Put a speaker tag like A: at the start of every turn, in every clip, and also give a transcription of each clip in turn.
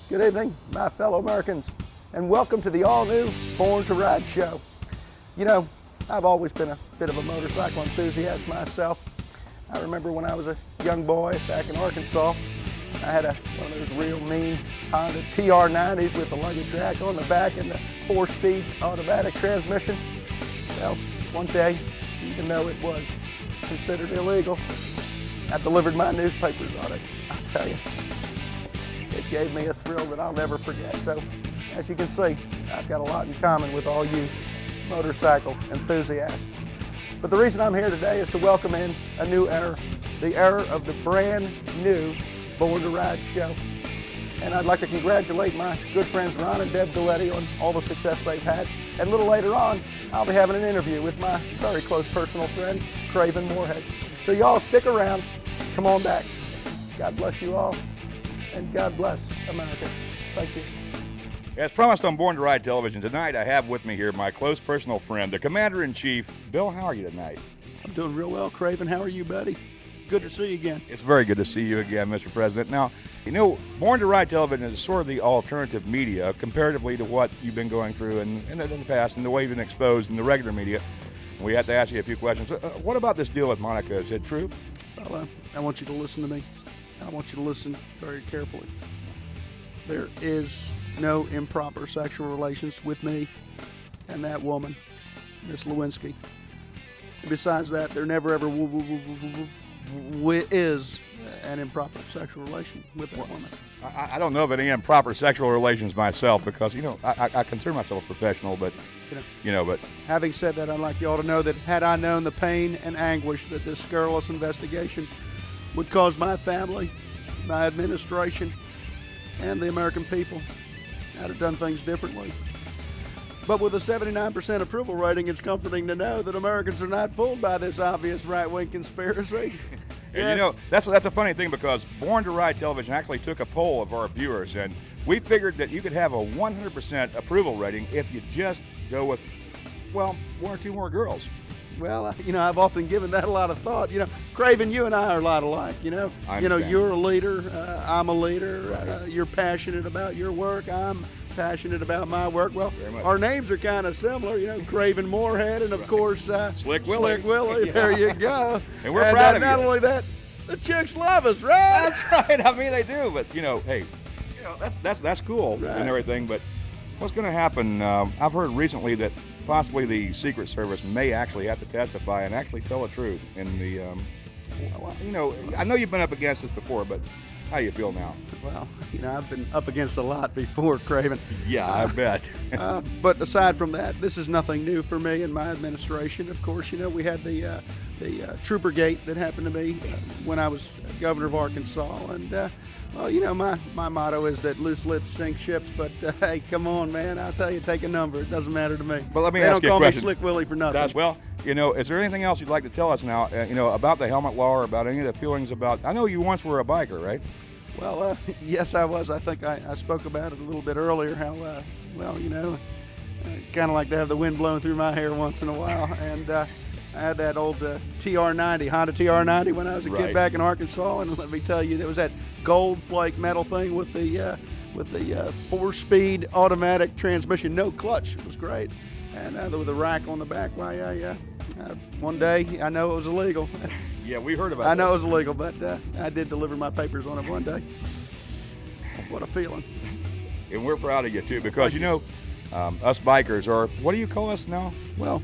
A: Good evening, my fellow Americans, and welcome to the all-new Born to Ride show. You know, I've always been a bit of a motorcycle enthusiast myself. I remember when I was a young boy back in Arkansas, I had one of those real mean Honda TR90s with the luggage rack on the back and the 4-speed automatic transmission. Well, one day, even though it was considered illegal, I delivered my newspapers on it. I'll tell you, it gave me a thrill that I'll never forget. So, as you can see, I've got a lot in common with all you motorcycle enthusiasts. But the reason I'm here today is to welcome in a new era, the era of the brand new Born to Ride show. And I'd like to congratulate my good friends Ron and Deb Galletti on all the success they've had. And a little later on, I'll be having an interview with my very close personal friend, Craven Moorehead. So y'all stick around, come on back. God bless you all, and God bless America. Thank you.
B: As promised on Born to Ride Television, tonight I have with me here my close personal friend, the Commander-in-Chief. Bill, how are you tonight?
A: I'm doing real well, Craven. How are you, buddy? Good to see you again.
B: It's very good to see you again, Mr. President. Now, you know, Born to Ride Television is sort of the alternative media comparatively to what you've been going through in the past and the way you've been exposed in the regular media. We have to ask you a few questions. What about this deal with Monica? Is it true?
A: Well, I want you to listen to me. I want you to listen very carefully. There is no improper sexual relations with me and that woman, Miss Lewinsky. And besides that, there never ever is an improper sexual relation with that woman.
B: I don't know of any improper sexual relations myself because, you know, I consider myself a professional, but, but...
A: Having said that, I'd like you all to know that had I known the pain and anguish that this scurrilous investigation would cause my family, my administration, and the American people, I'd have done things differently. But with a 79% approval rating, it's comforting to know that Americans are not fooled by this obvious right-wing conspiracy.
B: And you know, that's a funny thing because Born to Ride Television actually took a poll of our viewers, and we figured that you could have a 100% approval rating if you just go with, well, one or two more girls.
A: Well, I've often given that a lot of thought. Craven, you and I are a lot alike,
B: I
A: you're a leader, I'm a leader, you're passionate about your work, I'm passionate about my work. Well, our names are kind of similar, Craven Moorehead and, of course,
B: Slick Willie.
A: Slick Willie.
B: Yeah.
A: There you go.
B: And we're proud of you.
A: Not only that, the chicks love us, right?
B: That's right. I mean, they do. But, hey, that's cool
A: right.
B: And everything. But what's going to happen, I've heard recently that possibly the Secret Service may actually have to testify and actually tell the truth in the, I know you've been up against this before, but how do you feel now?
A: Well, I've been up against a lot before, Craven.
B: Yeah, I bet.
A: But aside from that, this is nothing new for me and my administration. Of course, we had the Troopergate that happened to me when I was governor of Arkansas. And, my motto is that loose lips sink ships. But, hey, come on, man. I'll tell you, take a number. It doesn't matter to me.
B: But let me
A: ask
B: you a question.
A: They don't call me Slick Willie for nothing.
B: Is there anything else you'd like to tell us now, about the helmet law or about any of the feelings about, I know you once were a biker, right?
A: Well, yes, I was. I think I spoke about it a little bit earlier, how, kind of like to have the wind blowing through my hair once in a while. And I had that old TR90, Honda TR90 when I was a kid back in Arkansas. And let me tell you, there was that gold flake metal thing with the 4-speed automatic transmission, no clutch. It was great. And with a rack on the back, one day, I know it was illegal.
B: Yeah, we heard about
A: I know it was illegal, but I did deliver my papers on it one day. What a feeling.
B: And we're proud of you, too, because, us bikers are, what do you call us now?
A: Well,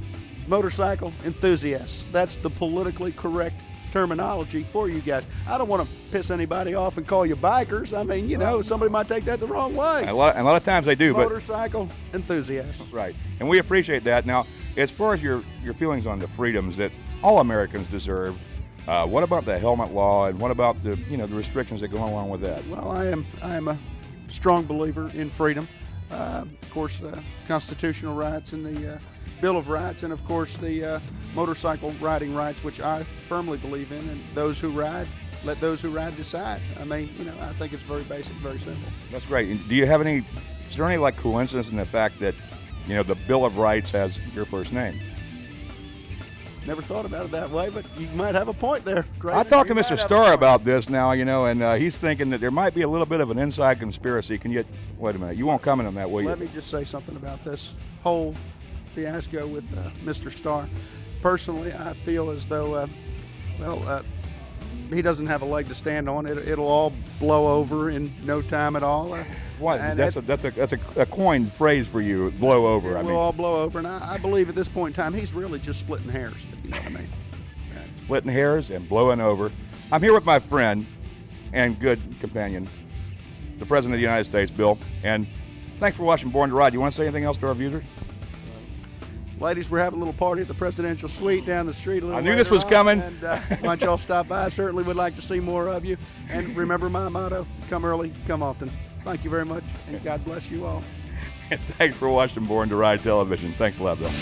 A: motorcycle enthusiasts. That's the politically correct terminology for you guys. I don't want to piss anybody off and call you bikers. I mean, somebody might take that the wrong way.
B: A lot of times they do.
A: Motorcycle enthusiasts.
B: Right. And we appreciate that. Now, as far as your feelings on the freedoms that all Americans deserve, what about the helmet law and what about the the restrictions that go along with that?
A: Well, I am a strong believer in freedom. Of course, constitutional rights and the Bill of Rights, and of course the motorcycle riding rights, which I firmly believe in. And those who ride, let those who ride decide. I mean, I think it's very basic, very simple.
B: That's great. Do you have any? Is there any coincidence in the fact that the Bill of Rights has your first name?
A: Never thought about it that way, but you might have a point there.
B: I talked to Mr. Starr about this now, you know, and he's thinking that there might be a little bit of an inside conspiracy. Can you, wait a minute, you won't comment on that, will you?
A: Let me just say something about this whole fiasco with Mr. Starr. Personally, I feel as though, he doesn't have a leg to stand on. It'll all blow over in no time at all.
B: What? That's a coined phrase for you, blow over.
A: It will all blow over, and I believe at this point in time he's really just splitting hairs, if you know what I mean.
B: Splitting hairs and blowing over. I'm here with my friend and good companion, the President of the United States, Bill. And thanks for watching Born to Ride. You want to say anything else to our viewers?
A: Ladies, we're having a little party at the presidential suite down the street a little
B: I knew this was coming.
A: And why don't y'all stop by? I certainly would like to see more of you. And remember my motto, come early, come often. Thank you very much, and God bless you all.
B: And thanks for watching Born to Ride television. Thanks a lot, Bill.